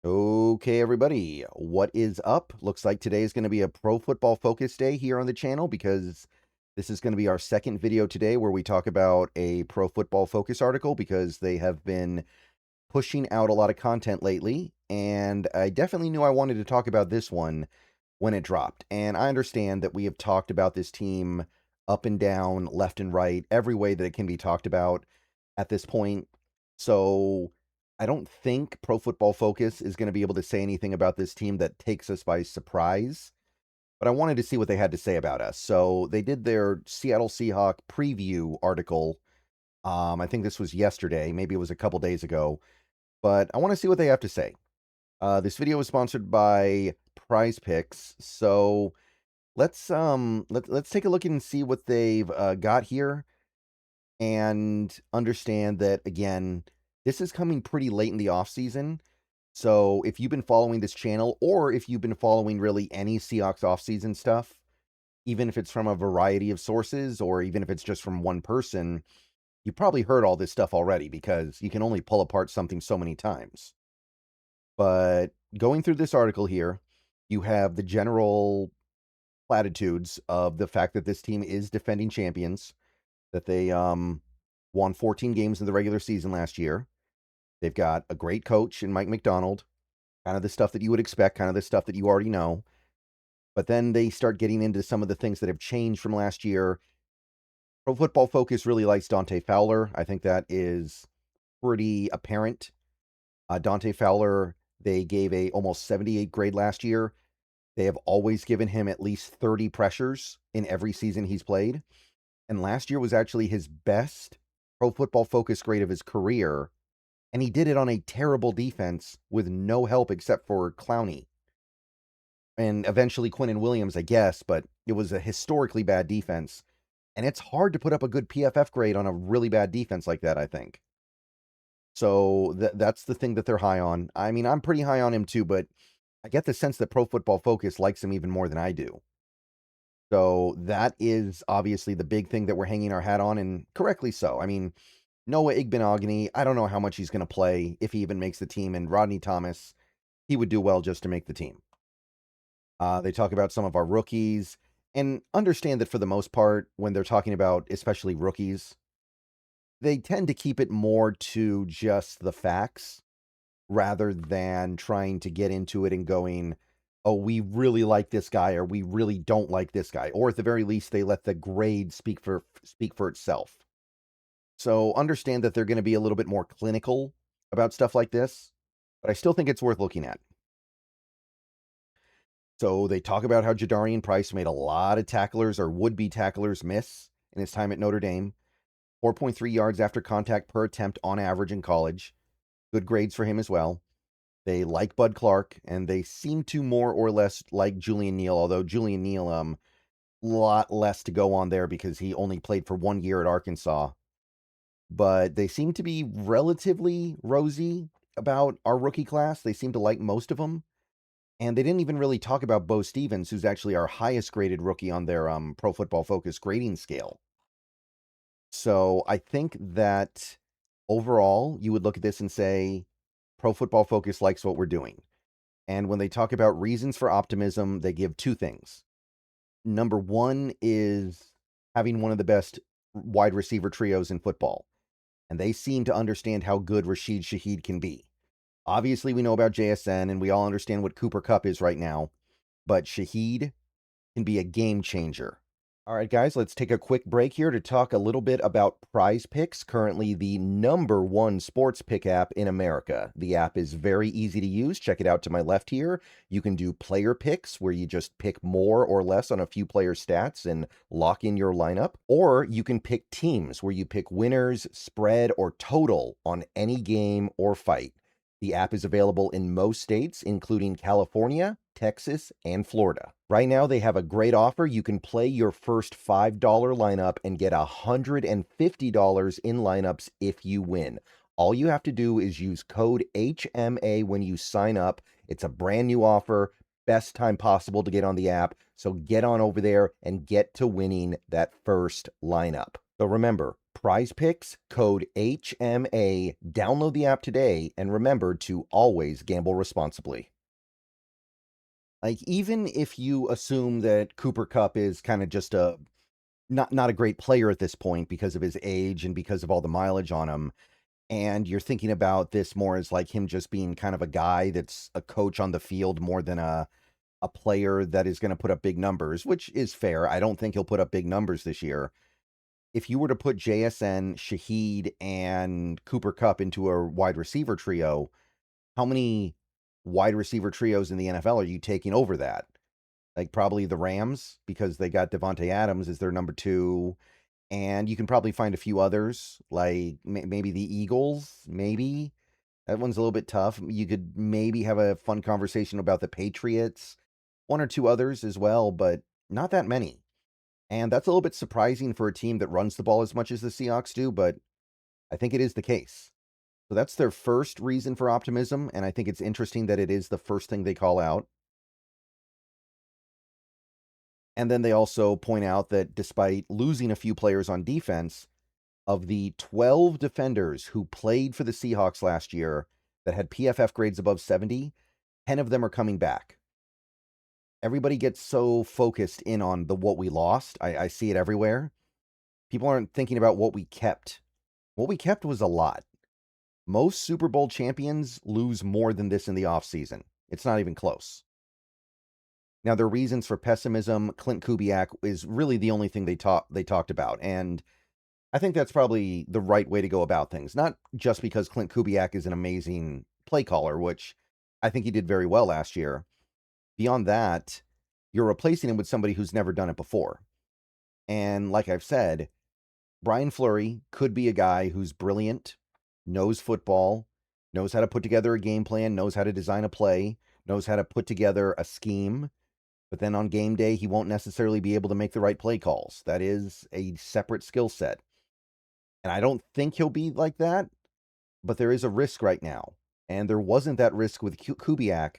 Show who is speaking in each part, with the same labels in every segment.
Speaker 1: Okay, everybody, what is up? Looks like today is going to be a pro football focus day here on the channel because this is going to be our second video today where we talk about a pro football focus article because they have been pushing out a lot of content lately. And I definitely knew I wanted to talk about this one when it dropped. And I understand that we have talked about this team up and down, left and right, every way that it can be talked about at this point. So I don't think Pro Football Focus is going to be able to say anything about this team that takes us by surprise. But I wanted to see what they had to say about us. So they did their Seattle Seahawk preview article. I think this was yesterday. Maybe it was a couple days ago. But I want to see what they have to say. This video was sponsored by Prize Picks. So let's take a look and see what they've got here and understand that, again, this is coming pretty late in the off season. So if you've been following this channel, or if you've been following really any Seahawks offseason stuff, even if it's from a variety of sources, or even if it's just from one person, you probably heard all this stuff already because you can only pull apart something so many times. But going through this article here, you have the general platitudes of the fact that this team is defending champions, that they won 14 games in the regular season last year. They've got a great coach in Mike McDonald, kind of the stuff that you would expect, kind of the stuff that you already know. But then they start getting into some of the things that have changed from last year. Pro Football Focus really likes Dante Fowler. I think that is pretty apparent. Dante Fowler, they gave a almost 78 grade last year. They have always given him at least 30 pressures in every season he's played. And last year was actually his best Pro Football Focus grade of his career. And he did it on a terrible defense with no help except for Clowney. And eventually Quinnen Williams, I guess, but it was a historically bad defense. And it's hard to put up a good PFF grade on a really bad defense like that, I think. So that's the thing that they're high on. I mean, I'm pretty high on him too, but I get the sense that Pro Football Focus likes him even more than I do. So that is obviously the big thing that we're hanging our hat on, and correctly so. I mean, Noah Igbenogany, I don't know how much he's going to play, if he even makes the team, and Rodney Thomas, he would do well just to make the team. They talk about some of our rookies, and understand that for the most part, when they're talking about especially rookies, they tend to keep it more to just the facts rather than trying to get into it and going, oh, we really like this guy, or we really don't like this guy. Or at the very least, they let the grade speak for itself. So understand that they're going to be a little bit more clinical about stuff like this, but I still think it's worth looking at. So they talk about how Jadarian Price made a lot of tacklers or would-be tacklers miss in his time at Notre Dame. 4.3 yards after contact per attempt on average in college. Good grades for him as well. They like Bud Clark, and they seem to more or less like Julian Neal, although Julian Neal, a lot less to go on there because he only played for 1 year at Arkansas. But they seem to be relatively rosy about our rookie class. They seem to like most of them. And they didn't even really talk about Bo Stevens, who's actually our highest graded rookie on their Pro Football Focus grading scale. So I think that overall, you would look at this and say, Pro Football Focus likes what we're doing. And when they talk about reasons for optimism, they give two things. Number one is having one of the best wide receiver trios in football. And they seem to understand how good Rashid Shaheed can be. Obviously, we know about JSN, and we all understand what Cooper Kupp is right now. But Shaheed can be a game changer. All right, guys, let's take a quick break here to talk a little bit about Prize Picks, currently the #1 sports pick app in America. The app is very easy to use. Check it out to my left here. You can do player picks, where you just pick more or less on a few player stats and lock in your lineup. Or you can pick teams, where you pick winners, spread, or total on any game or fight. The app is available in most states, including California, Texas, and Florida. Right now, they have a great offer. You can play your first $5 lineup and get $150 in lineups if you win. All you have to do is use code HMA when you sign up. It's a brand new offer. Best time possible to get on the app. So get on over there and get to winning that first lineup. So remember, Prize Picks, code HMA. Download the app today and remember to always gamble responsibly. Like, even if you assume that Cooper Kupp is kind of just a not a great player at this point because of his age and because of all the mileage on him, and you're thinking about this more as like him just being kind of a guy that's a coach on the field more than a player that is going to put up big numbers, which is fair. I don't think he'll put up big numbers this year. If you were to put JSN, Shaheed, and Cooper Kupp into a wide receiver trio, how many wide receiver trios in the NFL are you taking over that? Like, probably the Rams, because they got Devontae Adams as their number 2. And you can probably find a few others, like maybe the Eagles, maybe. That one's a little bit tough. You could maybe have a fun conversation about the Patriots, 1 or 2 others as well, but not that many. And that's a little bit surprising for a team that runs the ball as much as the Seahawks do, but I think it is the case. So that's their first reason for optimism, and I think it's interesting that it is the first thing they call out. And then they also point out that despite losing a few players on defense, of the 12 defenders who played for the Seahawks last year that had PFF grades above 70, 10 of them are coming back. Everybody gets so focused in on what we lost. I see it everywhere. People aren't thinking about what we kept. What we kept was a lot. Most Super Bowl champions lose more than this in the offseason. It's not even close. Now, their reasons for pessimism, Clint Kubiak is really the only thing they talked about. And I think that's probably the right way to go about things. Not just because Clint Kubiak is an amazing play caller, which I think he did very well last year. Beyond that, you're replacing him with somebody who's never done it before. And like I've said, Brian Fleury could be a guy who's brilliant, knows football, knows how to put together a game plan, knows how to design a play, knows how to put together a scheme. But then on game day, he won't necessarily be able to make the right play calls. That is a separate skill set. And I don't think he'll be like that, but there is a risk right now. And there wasn't that risk with Kubiak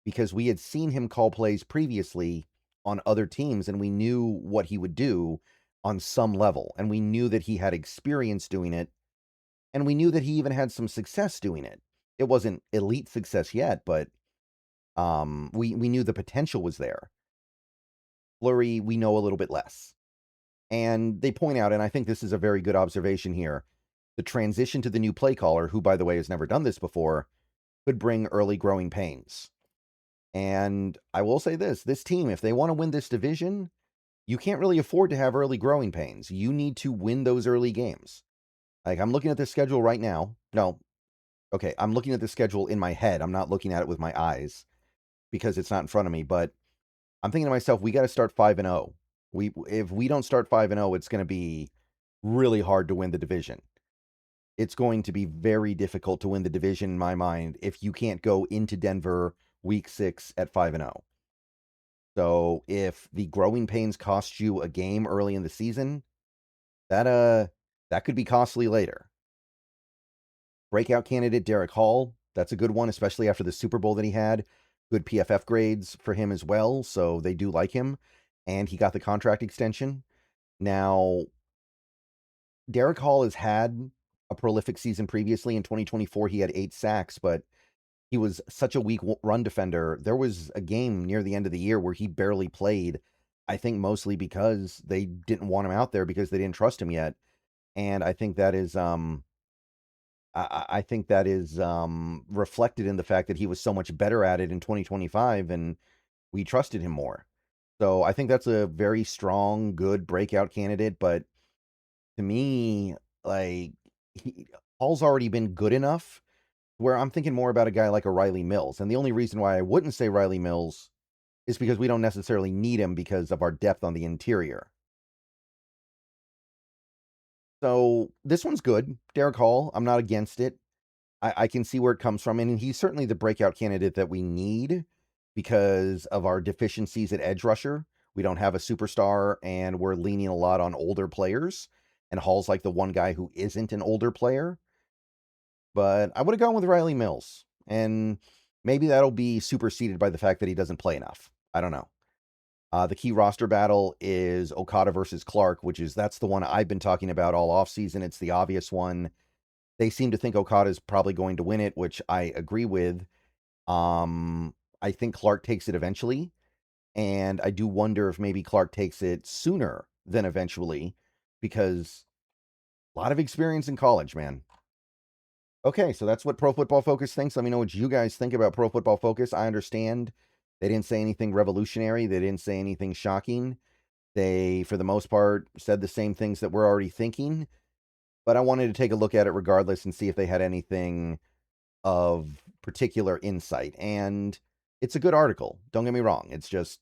Speaker 1: because we had seen him call plays previously on other teams, and we knew what he would do on some level. And we knew that he had experience doing it, and we knew that he even had some success doing it. It wasn't elite success yet, but we knew the potential was there. Fleury, we know a little bit less. And they point out, and I think this is a very good observation here, the transition to the new play caller, who, by the way, has never done this before, could bring early growing pains. And I will say this team, if they want to win this division, you can't really afford to have early growing pains. You need to win those early games. Like, I'm looking at the schedule right now. No, okay, I'm looking at the schedule in my head. I'm not looking at it with my eyes because it's not in front of me, but I'm thinking to myself, we got to start 5-0. If we don't start 5-0, it's going to be really hard to win the division. It's going to be very difficult to win the division in my mind if you can't go into Denver week 6 at 5-0. So if the growing pains cost you a game early in the season, that could be costly later. Breakout candidate Derek Hall, that's a good one, especially after the Super Bowl that he had. Good PFF grades for him as well, so they do like him. And he got the contract extension. Now, Derek Hall has had a prolific season previously. In 2024, he had 8 sacks, but he was such a weak run defender. There was a game near the end of the year where he barely played, I think mostly because they didn't want him out there because they didn't trust him yet. And I think that is reflected in the fact that he was so much better at it in 2025 and we trusted him more. So I think that's a very strong, good breakout candidate. But to me, like, Hall's already been good enough where I'm thinking more about a guy like a Riley Mills. And the only reason why I wouldn't say Riley Mills is because we don't necessarily need him because of our depth on the interior. So this one's good. Derek Hall, I'm not against it. I can see where it comes from. And he's certainly the breakout candidate that we need because of our deficiencies at edge rusher. We don't have a superstar, and we're leaning a lot on older players. And Hall's like the one guy who isn't an older player. But I would have gone with Riley Mills. And maybe that'll be superseded by the fact that he doesn't play enough. I don't know. The key roster battle is Okada versus Clark, that's the one I've been talking about all offseason. It's the obvious one. They seem to think Okada's probably going to win it, which I agree with. I think Clark takes it eventually, and I do wonder if maybe Clark takes it sooner than eventually, because a lot of experience in college, man. Okay, so that's what Pro Football Focus thinks. Let me know what you guys think about Pro Football Focus. I understand they didn't say anything revolutionary. They didn't say anything shocking. They, for the most part, said the same things that we're already thinking. But I wanted to take a look at it regardless and see if they had anything of particular insight. And it's a good article. Don't get me wrong. It's just,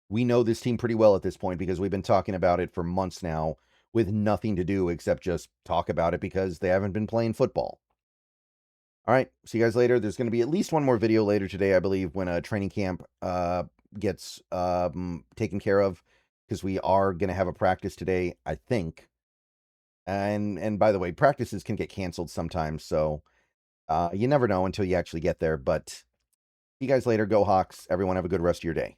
Speaker 1: we know this team pretty well at this point because we've been talking about it for months now with nothing to do except just talk about it because they haven't been playing football. All right, see you guys later. There's going to be at least one more video later today, I believe, when a training camp gets taken care of, because we are going to have a practice today, I think. And by the way, practices can get canceled sometimes, so you never know until you actually get there. But see you guys later. Go Hawks. Everyone have a good rest of your day.